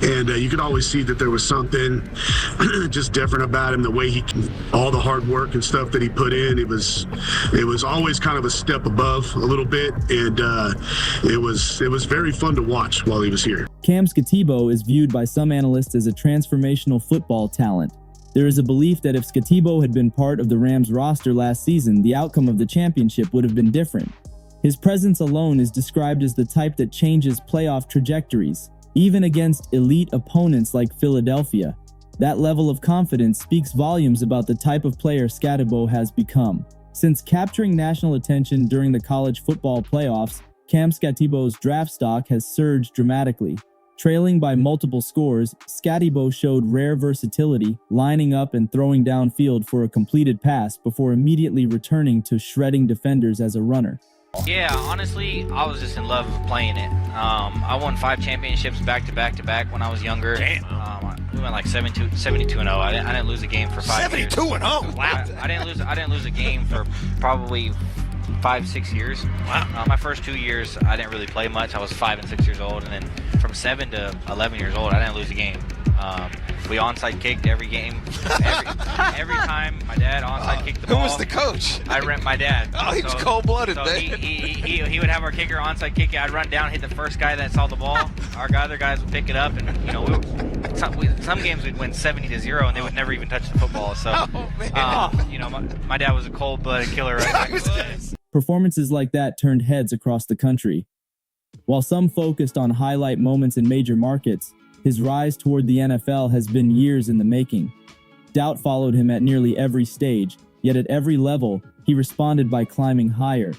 And you could always see that there was something just different about him, the way all the hard work and stuff that he put in. It was always kind of a step above a little bit, and it was very fun to watch while he was here. Cam Skatibo is viewed by some analysts as a transformational football talent. There is a belief that if Skatibo had been part of the Rams roster last season, the outcome of the championship would have been different. His presence alone is described as the type that changes playoff trajectories, even against elite opponents like Philadelphia. That level of confidence speaks volumes about the type of player Skatibo has become. Since capturing national attention during the college football playoffs, Cam Skatibo's draft stock has surged dramatically. Trailing by multiple scores, Skatibo showed rare versatility, lining up and throwing downfield for a completed pass before immediately returning to shredding defenders as a runner. Yeah, honestly, I was just in love with playing it. I won 5 championships back to back when I was younger. We went like 72-0. I didn't lose a game for 5 years. 72-0. Wow. I didn't lose a game for probably 5-6 years. Wow. My first 2 years, I didn't really play much. I was 5 and 6 years old, and then from 7 to 11 years old, I didn't lose a game. We onside kicked every game. Every time my dad onside kicked the ball. Who was the coach? I rent my dad. Oh, he was cold-blooded, so man. He would have our kicker onside kick it. I'd run down, hit the first guy that saw the ball. Other guys would pick it up, and some games we'd win 70-0, and they would never even touch the football. So, my dad was a cold-blooded killer. Right? Performances like that turned heads across the country. While some focused on highlight moments in major markets, his rise toward the NFL has been years in the making. Doubt followed him at nearly every stage, yet at every level, he responded by climbing higher.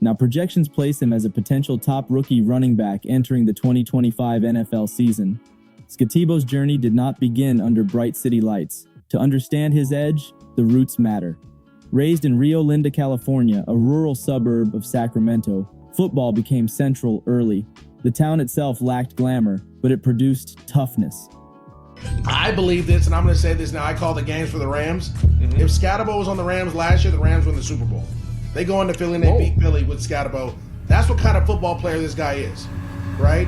Now, projections place him as a potential top rookie running back entering the 2025 NFL season. Skatibo's journey did not begin under bright city lights. To understand his edge, the roots matter. Raised in Rio Linda, California, a rural suburb of Sacramento, football became central early. The town itself lacked glamour, but it produced toughness. I believe this, and I'm going to say this now. I call the games for the Rams. If Skatibo was on the Rams last year, the Rams win the Super Bowl. They go into Philly and they beat Philly with Skatibo. That's what kind of football player this guy is, right?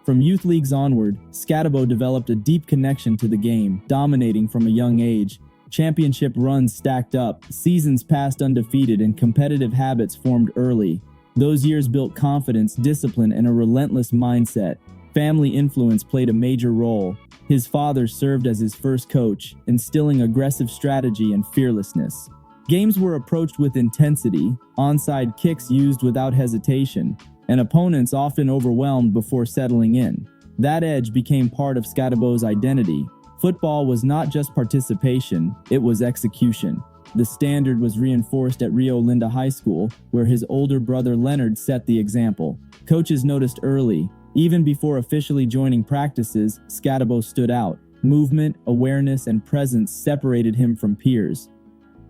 From youth leagues onward, Skatibo developed a deep connection to the game, dominating from a young age. Championship runs stacked up, seasons passed undefeated, and competitive habits formed early. Those years built confidence, discipline, and a relentless mindset. Family influence played a major role. His father served as his first coach, instilling aggressive strategy and fearlessness. Games were approached with intensity, onside kicks used without hesitation, and opponents often overwhelmed before settling in. That edge became part of Skatibo's identity. Football was not just participation, it was execution. The standard was reinforced at Rio Linda High School, where his older brother Leonard set the example. Coaches noticed early, even before officially joining practices, Skatibo stood out. Movement, awareness, and presence separated him from peers.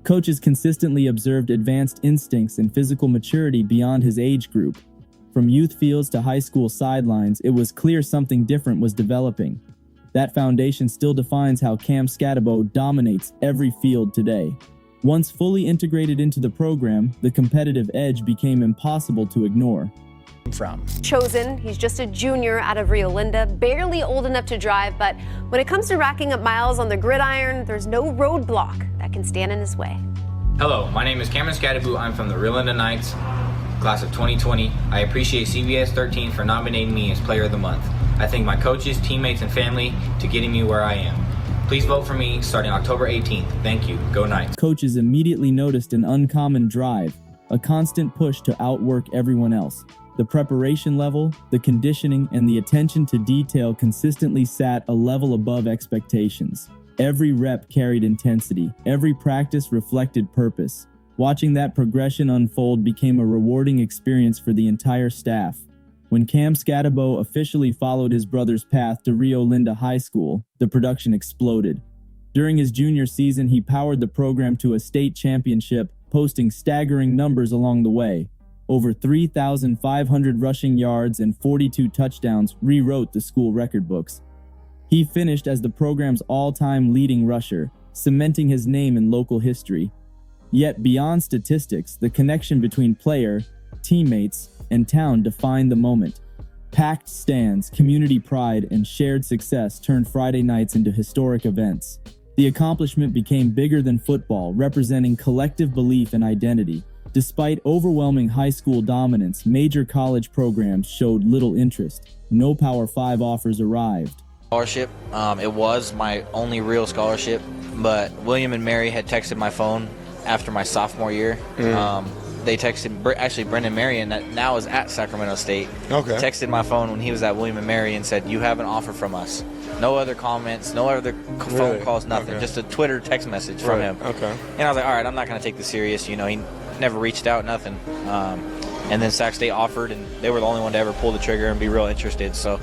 Coaches consistently observed advanced instincts and physical maturity beyond his age group. From youth fields to high school sidelines, it was clear something different was developing. That foundation still defines how Cam Skatibo dominates every field today. Once fully integrated into the program, the competitive edge became impossible to ignore. Chosen, he's just a junior out of Rio Linda, barely old enough to drive, but when it comes to racking up miles on the gridiron, there's no roadblock that can stand in his way. Hello, my name is Cameron Skatibo. I'm from the Rio Linda Knights, class of 2020. I appreciate CBS 13 for nominating me as Player of the Month. I thank my coaches, teammates, and family to getting me where I am. Please vote for me starting October 18th. Thank you. Go Knights. Coaches immediately noticed an uncommon drive, a constant push to outwork everyone else. The preparation level, the conditioning, and the attention to detail consistently sat a level above expectations. Every rep carried intensity. Every practice reflected purpose. Watching that progression unfold became a rewarding experience for the entire staff. When Cam Skatibo officially followed his brother's path to Rio Linda High School, the production exploded. During his junior season, he powered the program to a state championship, posting staggering numbers along the way. Over 3,500 rushing yards and 42 touchdowns rewrote the school record books. He finished as the program's all-time leading rusher, cementing his name in local history. Yet beyond statistics, the connection between player, teammates, and town defined the moment. Packed stands, community pride, and shared success turned Friday nights into historic events. The accomplishment became bigger than football, representing collective belief and identity. Despite overwhelming high school dominance, major college programs showed little interest. No Power 5 offers arrived. Scholarship. It was my only real scholarship, but William and Mary had texted my phone after my sophomore year. They texted, actually Brendan Marion, that now is at Sacramento State, texted my phone when he was at William and Mary and said, "You have an offer from us." No other comments, no other phone calls, nothing. Just a Twitter text message from him. And I was like, all right, I'm not going to take this serious. You know, he never reached out, nothing. And then Sac State offered, and they were the only one to ever pull the trigger and be real interested. So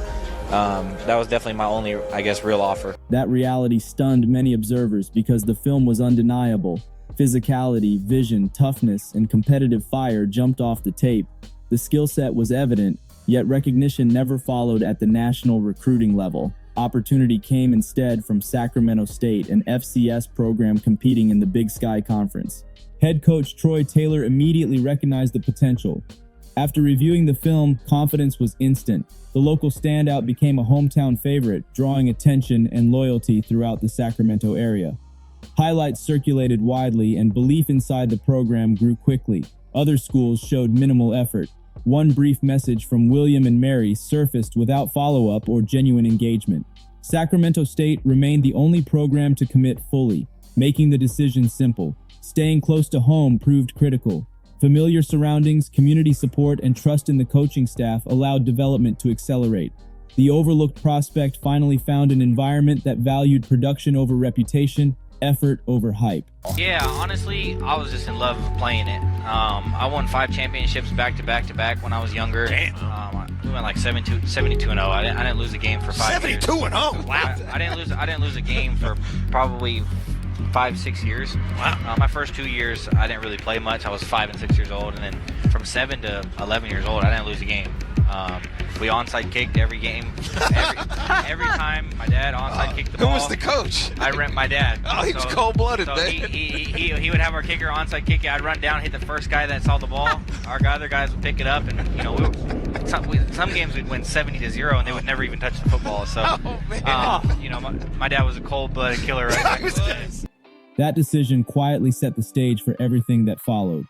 that was definitely my only, I guess, real offer. That reality stunned many observers because the film was undeniable. Physicality, vision, toughness, and competitive fire jumped off the tape. The skill set was evident, yet recognition never followed at the national recruiting level. Opportunity came instead from Sacramento State, an FCS program competing in the Big Sky Conference. Head coach Troy Taylor immediately recognized the potential. After reviewing the film, confidence was instant. The local standout became a hometown favorite, drawing attention and loyalty throughout the Sacramento area. Highlights circulated widely, and belief inside the program grew quickly. Other schools showed minimal effort. One brief message from William and Mary surfaced without follow-up or genuine engagement. Sacramento State remained the only program to commit fully, making the decision simple. Staying close to home proved critical. Familiar surroundings, community support, and trust in the coaching staff allowed development to accelerate. The overlooked prospect finally found an environment that valued production over reputation, effort over hype. Yeah, honestly, I was just in love with playing it. I won 5 championships back to back when I was younger. Damn. We went like 72-0. I didn't lose a game for 5 years. 72-0. Wow. I didn't lose a game for probably 5-6 years. Wow. My first 2 years, I didn't really play much. I was 5 and 6 years old, and then from 7 to 11 years old, I didn't lose a game. We onside kicked every game. Every time my dad onside kicked the ball. Who was the coach? I rent my dad. Oh, he was cold-blooded, so man. He would have our kicker onside kick. I'd run down, hit the first guy that saw the ball. Our other guys would pick it up, and you know, some games we'd win 70-0, and they would never even touch the football. So, you know, my dad was a cold-blooded killer right there. That decision quietly set the stage for everything that followed.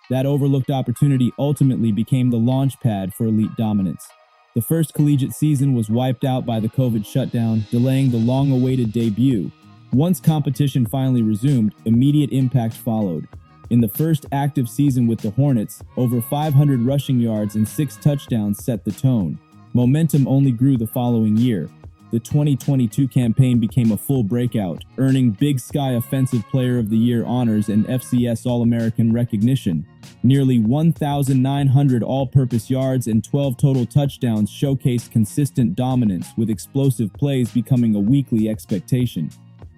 That overlooked opportunity ultimately became the launch pad for elite dominance. The first collegiate season was wiped out by the COVID shutdown, delaying the long-awaited debut. Once competition finally resumed, immediate impact followed. In the first active season with the Hornets, over 500 rushing yards and 6 touchdowns set the tone. Momentum only grew the following year. The 2022 campaign became a full breakout, earning Big Sky Offensive Player of the Year honors and FCS All-American recognition. Nearly 1,900 all-purpose yards and 12 total touchdowns showcased consistent dominance, with explosive plays becoming a weekly expectation.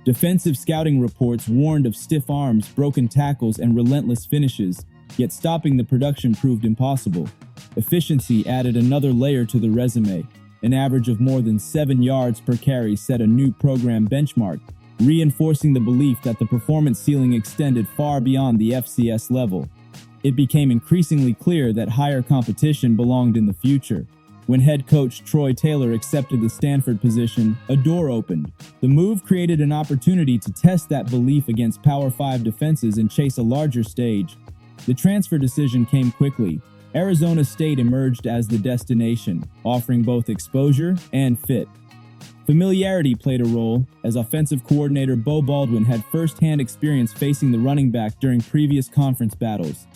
Defensive scouting reports warned of stiff arms, broken tackles, and relentless finishes, yet stopping the production proved impossible. Efficiency added another layer to the resume. An average of more than 7 yards per carry set a new program benchmark, reinforcing the belief that the performance ceiling extended far beyond the FCS level. It became increasingly clear that higher competition belonged in the future. When head coach Troy Taylor accepted the Stanford position, a door opened. The move created an opportunity to test that belief against Power 5 defenses and chase a larger stage. The transfer decision came quickly. Arizona State emerged as the destination, offering both exposure and fit. Familiarity played a role, as offensive coordinator Bo Baldwin had first-hand experience facing the running back during previous conference battles.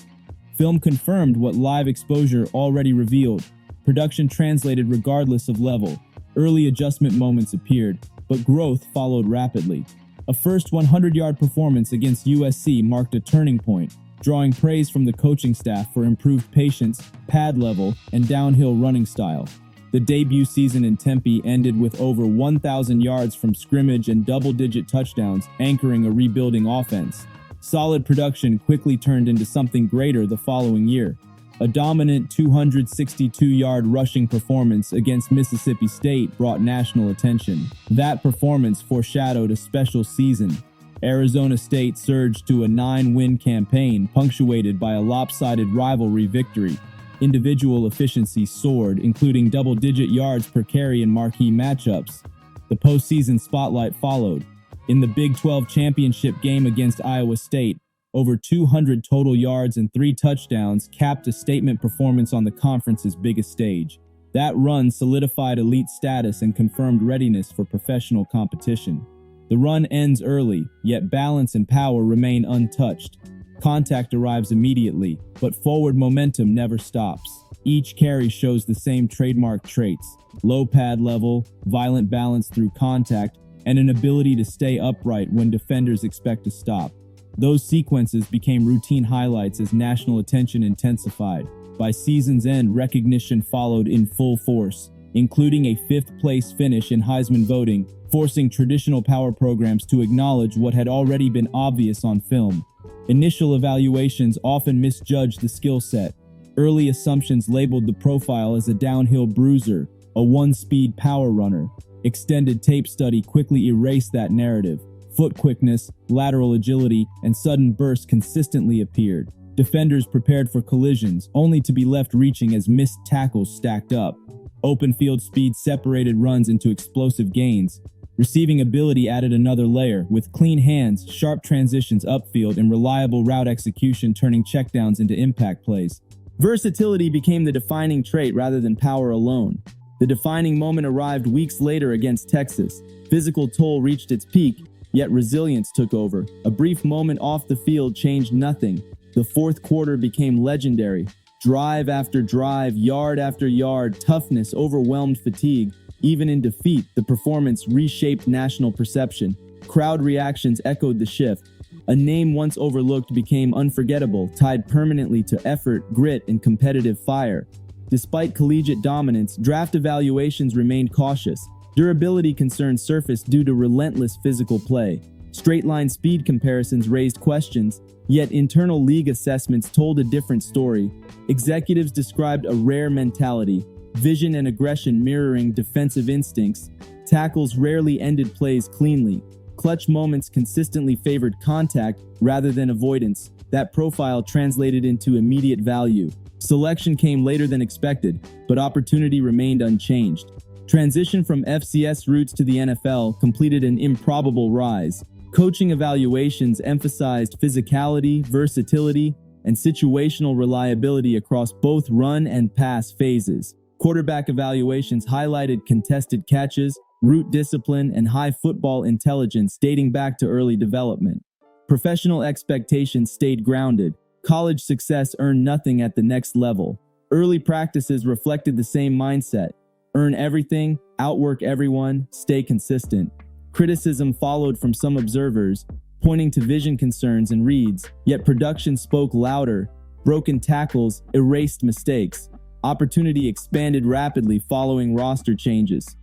Film confirmed what live exposure already revealed. Production translated regardless of level. Early adjustment moments appeared, but growth followed rapidly. A first 100-yard performance against USC marked a turning point, drawing praise from the coaching staff for improved patience, pad level, and downhill running style. The debut season in Tempe ended with over 1,000 yards from scrimmage and double-digit touchdowns, anchoring a rebuilding offense. Solid production quickly turned into something greater the following year. A dominant 262-yard rushing performance against Mississippi State brought national attention. That performance foreshadowed a special season. Arizona State surged to a 9-win campaign punctuated by a lopsided rivalry victory. Individual efficiency soared, including double-digit yards per carry in marquee matchups. The postseason spotlight followed. In the Big 12 championship game against Iowa State, over 200 total yards and 3 touchdowns capped a statement performance on the conference's biggest stage. That run solidified elite status and confirmed readiness for professional competition. The run ends early, yet balance and power remain untouched. Contact arrives immediately, but forward momentum never stops. Each carry shows the same trademark traits: low pad level, violent balance through contact, and an ability to stay upright when defenders expect to stop. Those sequences became routine highlights as national attention intensified. By season's end, recognition followed in full force, including a 5th-place finish in Heisman voting, forcing traditional power programs to acknowledge what had already been obvious on film. Initial evaluations often misjudged the skill set. Early assumptions labeled the profile as a downhill bruiser, a one-speed power runner. Extended tape study quickly erased that narrative. Foot quickness, lateral agility, and sudden burst consistently appeared. Defenders prepared for collisions, only to be left reaching as missed tackles stacked up. Open field speed separated runs into explosive gains. Receiving ability added another layer, with clean hands, sharp transitions upfield, and reliable route execution turning checkdowns into impact plays. Versatility became the defining trait rather than power alone. The defining moment arrived weeks later against Texas. Physical toll reached its peak, yet resilience took over. A brief moment off the field changed nothing. The fourth quarter became legendary. Drive after drive, yard after yard, toughness overwhelmed fatigue. Even in defeat, the performance reshaped national perception. Crowd reactions echoed the shift. A name once overlooked became unforgettable, tied permanently to effort, grit, and competitive fire. Despite collegiate dominance, draft evaluations remained cautious. Durability concerns surfaced due to relentless physical play. Straight-line speed comparisons raised questions, yet internal league assessments told a different story. Executives described a rare mentality, vision and aggression mirroring defensive instincts. Tackles rarely ended plays cleanly. Clutch moments consistently favored contact rather than avoidance. That profile translated into immediate value. Selection came later than expected, but opportunity remained unchanged. Transition from FCS roots to the NFL completed an improbable rise. Coaching evaluations emphasized physicality, versatility, and situational reliability across both run and pass phases. Quarterback evaluations highlighted contested catches, route discipline, and high football intelligence dating back to early development. Professional expectations stayed grounded. College success earned nothing at the next level. Early practices reflected the same mindset: earn everything, outwork everyone, stay consistent. Criticism followed from some observers, pointing to vision concerns and reads, yet production spoke louder. Broken tackles erased mistakes. Opportunity expanded rapidly following roster changes.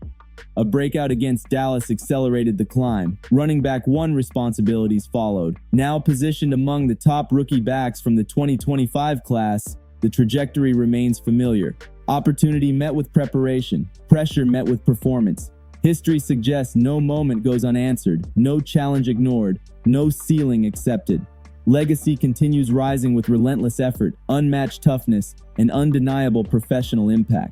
A breakout against Dallas accelerated the climb. Running back one responsibilities followed. Now positioned among the top rookie backs from the 2025 class, the trajectory remains familiar. Opportunity met with preparation. Pressure met with performance. History suggests no moment goes unanswered, no challenge ignored, no ceiling accepted. Legacy continues rising with relentless effort, unmatched toughness, and undeniable professional impact.